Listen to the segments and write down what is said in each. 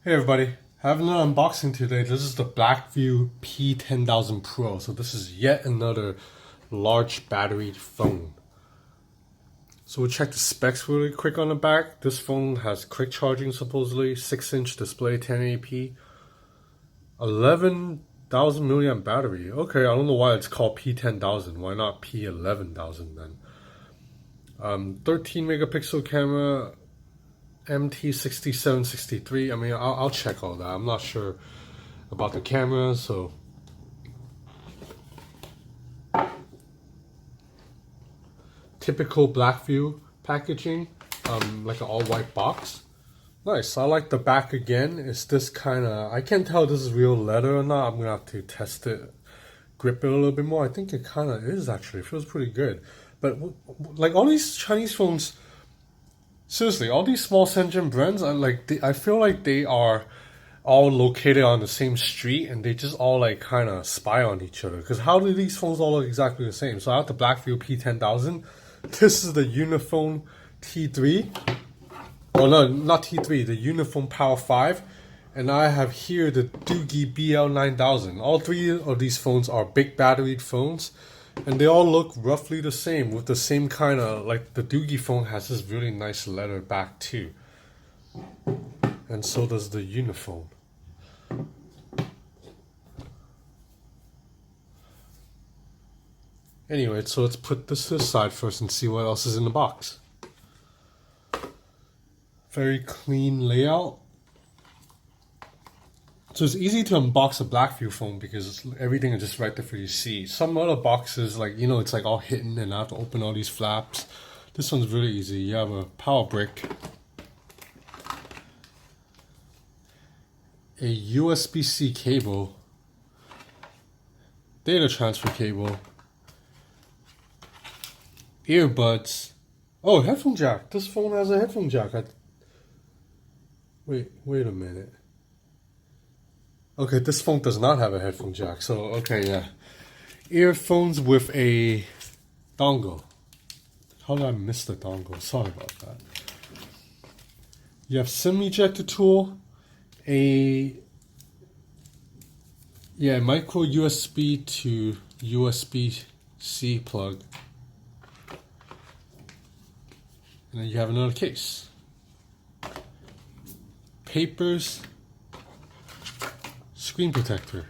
Hey everybody, having an unboxing today. This is the Blackview P10000 Pro. So this is yet another large battery phone. So we'll check the specs really quick on the back. This phone has quick charging supposedly, 6-inch display, 1080p, 11,000 milliamp battery. Okay, I don't know why it's called P10000. Why not P11000 then? 13 megapixel camera, MT6763. I mean, I'll check all that. I'm not sure about the camera, so typical Blackview packaging, like an all-white box. Nice. I like the back again. It's this kind of, I can't tell if this is real leather or not. I'm gonna have to test it, grip it a little bit more. I think it kind of is actually. It feels pretty good. But like all these Chinese phones, seriously, all these small Shenzhen brands, I feel like they are all located on the same street and they just all like kind of spy on each other. Because how do these phones all look exactly the same? So I have the Blackview P10000. This is the Uniphone T3. Oh no, not T3, the Uniphone Power 5. And I have here the Doogie BL9000. All three of these phones are big batteried phones. And they all look roughly the same with the same kind of, like the Doogie phone has this really nice leather back too. And so does the Uniphone. Anyway, so let's put this to the side first and see what else is in the box. Very clean layout. So it's easy to unbox a Blackview phone because everything is just right there for you to see. Some other boxes, like, you know, it's like all hidden and I have to open all these flaps. This one's really easy. You have a power brick, a USB-C cable, data transfer cable, earbuds. Oh, headphone jack. This phone has a headphone jack. Wait a minute. Okay, this phone does not have a headphone jack. So, okay, yeah. Earphones with a dongle. How did I miss the dongle? Sorry about that. You have SIM ejector tool, micro USB to USB-C plug. And then you have another case. Papers, screen protector.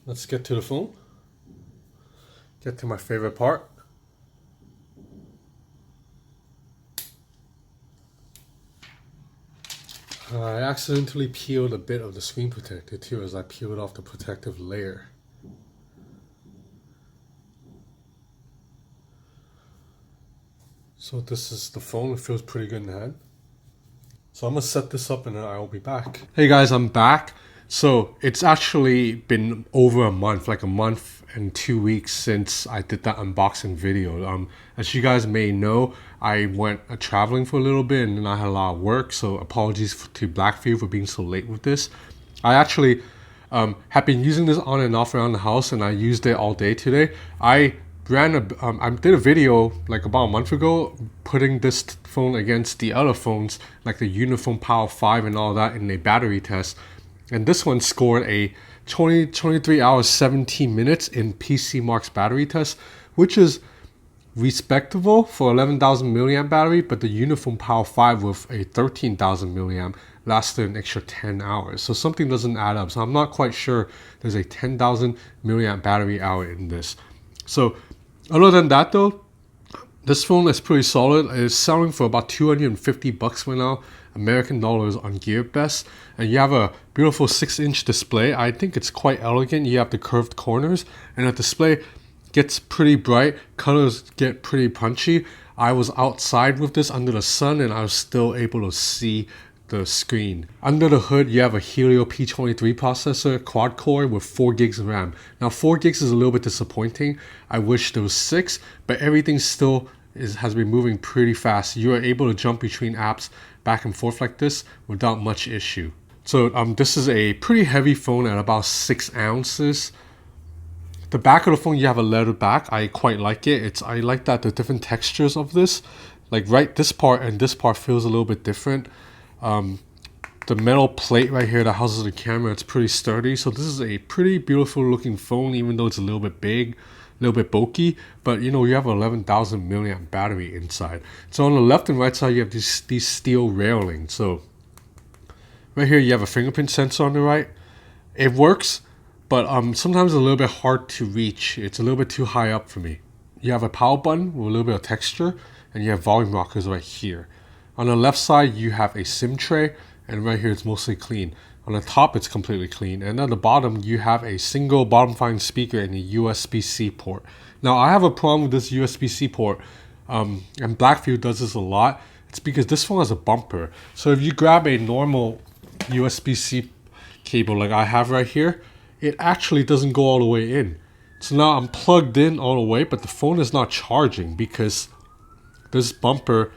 Let's get to the phone. Get to my favorite part. I accidentally peeled a bit of the screen protector too as I peeled off the protective layer. So this is the phone. It feels pretty good in the hand. So I'm gonna set this up and then I'll be back. Hey guys, I'm back. So it's actually been over a month, like a month and 2 weeks since I did that unboxing video. As you guys may know, I went traveling for a little bit and then I had a lot of work. So apologies to Blackview for being so late with this. I actually have been using this on and off around the house and I used it all day today. I did a video like about a month ago putting this phone against the other phones like the Uniphone Power 5 and all that in a battery test, and this one scored a 23 hours 17 minutes in PC Mark's battery test, which is respectable for 11,000 milliamp battery, but the Uniphone Power 5 with a 13,000 milliamp lasted an extra 10 hours. So something doesn't add up. So I'm not quite sure there's a 10,000 milliamp battery hour in this. So other than that though, this phone is pretty solid. It's selling for about 250 bucks right now, American dollars on GearBest. And you have a beautiful 6-inch display. I think it's quite elegant. You have the curved corners and the display gets pretty bright. Colors get pretty punchy. I was outside with this under the sun and I was still able to see the screen. Under the hood, you have a Helio P23 processor, quad core with 4 gigs of RAM. Now 4 gigs is a little bit disappointing. I wish there was 6, but everything still has been moving pretty fast. You are able to jump between apps back and forth like this without much issue. So this is a pretty heavy phone at about 6 ounces. The back of the phone, you have a leather back. I quite like it. I like that the different textures of this. Like right, this part and this part feels a little bit different. The metal plate right here that houses the camera, it's pretty sturdy. So this is a pretty beautiful looking phone, even though it's a little bit big, a little bit bulky. But you know, you have an 11,000 milliamp battery inside. So on the left and right side, you have these steel railings. So right here, you have a fingerprint sensor on the right. It works, but sometimes a little bit hard to reach. It's a little bit too high up for me. You have a power button with a little bit of texture, and you have volume rockers right here. On the left side, you have a SIM tray, and right here it's mostly clean. On the top, it's completely clean. And at the bottom, you have a single bottom-firing speaker and a USB-C port. Now, I have a problem with this USB-C port, and Blackview does this a lot. It's because this phone has a bumper. So if you grab a normal USB-C cable like I have right here, it actually doesn't go all the way in. So now I'm plugged in all the way, but the phone is not charging because this bumper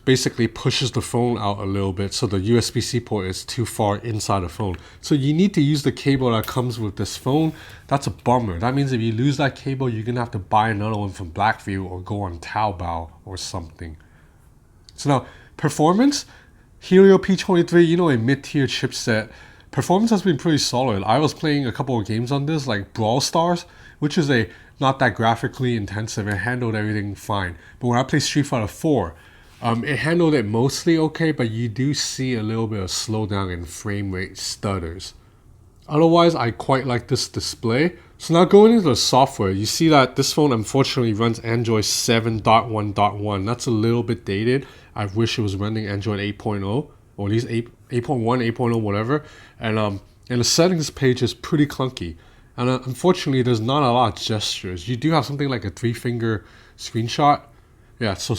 basically pushes the phone out a little bit, so the USB-C port is too far inside the phone. So you need to use the cable that comes with this phone. That's a bummer. That means if you lose that cable, you're gonna have to buy another one from Blackview or go on Taobao or something. So now, performance, Helio P23, you know, a mid-tier chipset. Performance has been pretty solid. I was playing a couple of games on this, like Brawl Stars, which is a not that graphically intensive. It handled everything fine. But when I play Street Fighter 4, it handled it mostly okay, but you do see a little bit of slowdown in frame rate stutters. Otherwise, I quite like this display. So now going into the software, you see that this phone unfortunately runs Android 7.1.1. That's a little bit dated. I wish it was running Android 8.0 or at least 8.1, 8.0, whatever. And the settings page is pretty clunky. And unfortunately, there's not a lot of gestures. You do have something like a 3-finger screenshot. Yeah, so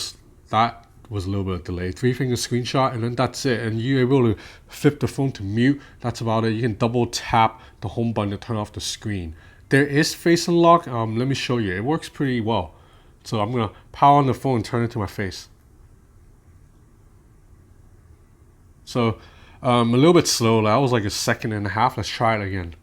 that was a little bit of delay. 3-finger screenshot, and then that's it. And you're able to flip the phone to mute. That's about it. You can double tap the home button to turn off the screen. There is face unlock. Let me show you. It works pretty well. So I'm gonna power on the phone and turn it to my face. So a little bit slow. That was like a second and a half. Let's try it again.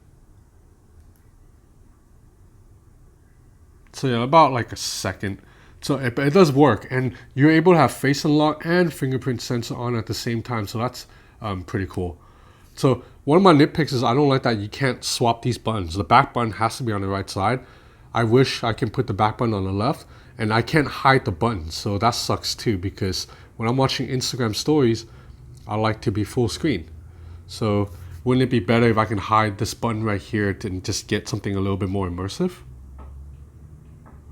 So yeah, about like a second. So it does work, and you're able to have face unlock and fingerprint sensor on at the same time. So that's pretty cool. So one of my nitpicks is I don't like that you can't swap these buttons. The back button has to be on the right side. I wish I can put the back button on the left, and I can't hide the buttons. So that sucks too, because when I'm watching Instagram stories, I like to be full screen. So wouldn't it be better if I can hide this button right here and just get something a little bit more immersive?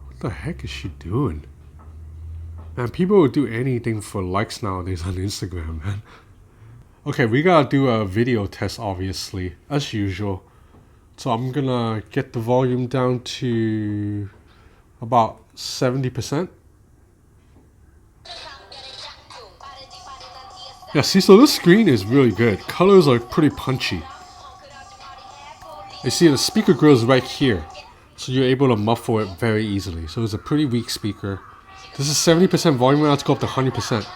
What the heck is she doing? Man, people will do anything for likes nowadays on Instagram, man. Okay, we gotta do a video test, obviously, as usual. So I'm gonna get the volume down to about 70%. Yeah, see, so this screen is really good. Colors are pretty punchy. You see, the speaker grill is right here, so you're able to muffle it very easily. So it's a pretty weak speaker. This is 70% volume, now let's go up to 100%.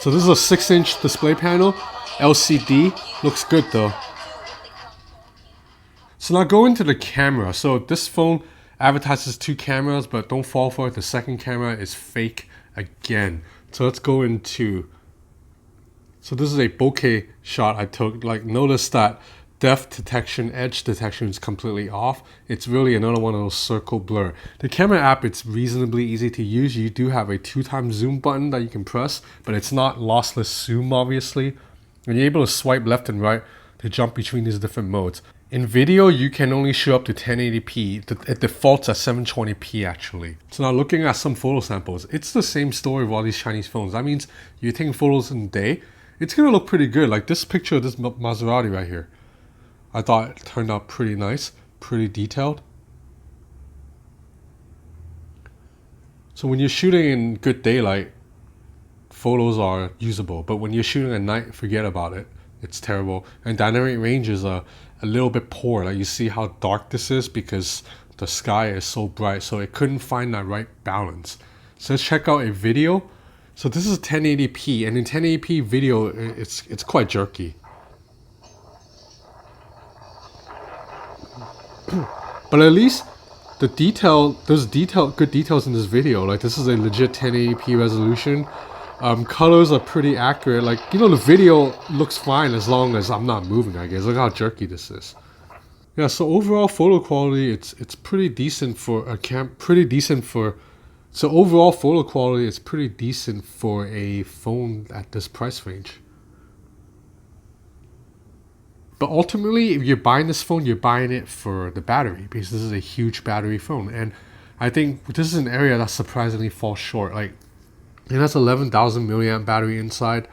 So this is a 6-inch display panel, LCD, looks good though. So now go into the camera. So this phone advertises 2 cameras, but don't fall for it. The second camera is fake again. So let's go into, so this is a bokeh shot I took. Like, notice that depth detection, edge detection is completely off. It's really another one of those circle blur. The camera app, it's reasonably easy to use. You do have a 2x zoom button that you can press, but it's not lossless zoom, obviously. And you're able to swipe left and right to jump between these different modes. In video, you can only shoot up to 1080p. It defaults at 720p actually. So now looking at some photo samples, it's the same story of all these Chinese phones. That means you're taking photos in a day, it's gonna look pretty good. Like this picture of this Maserati right here. I thought it turned out pretty nice, pretty detailed. So when you're shooting in good daylight, photos are usable. But when you're shooting at night, forget about it. It's terrible. And dynamic range is a little bit poor. Like, you see how dark this is because the sky is so bright. So it couldn't find that right balance. So let's check out a video. So this is 1080p, and in 1080p video, it's quite jerky. But at least there's good details in this video. Like this is a legit 1080p resolution. Colors are pretty accurate. Like, you know, the video looks fine as long as I'm not moving, I guess. Look how jerky this is. Yeah, so overall photo quality, it's pretty decent for a so overall photo quality is pretty decent for a phone at this price range. But ultimately, if you're buying this phone, you're buying it for the battery because this is a huge battery phone. And I think this is an area that surprisingly falls short. Like, it has 11,000 milliamp battery inside,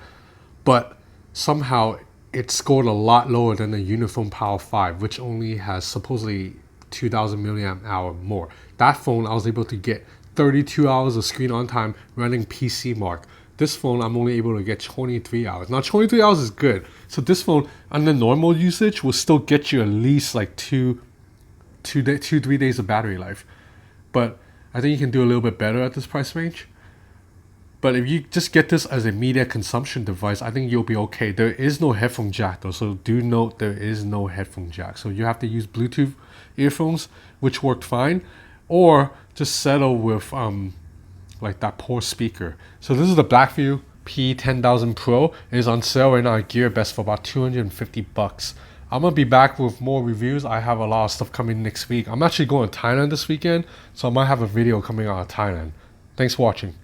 but somehow it scored a lot lower than the Uniphone Power 5, which only has supposedly 2,000 milliamp hour more. That phone, I was able to get 32 hours of screen on time running PC mark. This phone, I'm only able to get 23 hours. Now, 23 hours is good. So this phone, under normal usage, will still get you at least like 3 days of battery life. But I think you can do a little bit better at this price range. But if you just get this as a media consumption device, I think you'll be okay. There is no headphone jack though, so do note there is no headphone jack. So you have to use Bluetooth earphones, which worked fine, or just settle with like that poor speaker. So this is the Blackview P10000 Pro. It is on sale right now at GearBest for about $250. I'm gonna be back with more reviews. I have a lot of stuff coming next week. I'm actually going to Thailand this weekend, so I might have a video coming out of Thailand. Thanks for watching.